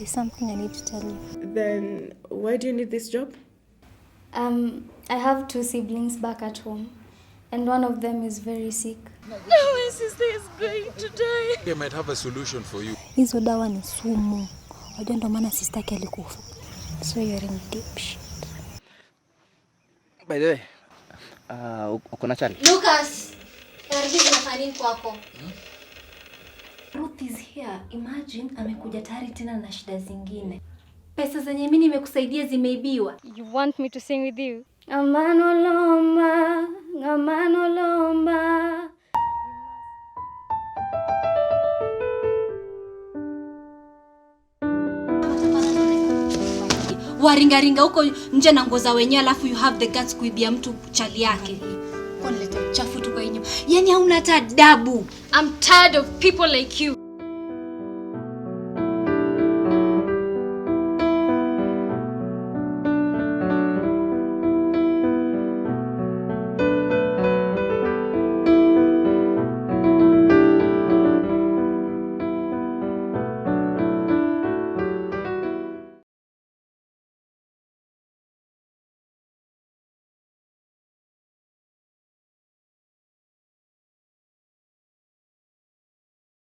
There's something I need to tell you. Then why do you need this job? I have 2 siblings back at home, and one of them is very sick. No, my sister is going to die. I might have a solution for you. Hizo dawa ni sumu. Wajua ndo maana sister yake alikufa. So you're in deep shit. By the way, uko na chali? Lucas! Tarbizi nafanya nini kwako? Ruth is here. Imagine amekuja tayari tena na shida zingine. Pesa zenye mimi nimekusaidia zimeibiwa. You want me to sing with you? Amano lomba, amano lomba. Waringaringa huko nje na ngoza wenyewe, alafu you have the guts kuibia mtu chali yake. Kwa nileta uchafu tu kwa yenyewe. Yaani hauna hata adabu. I'm tired of people like you.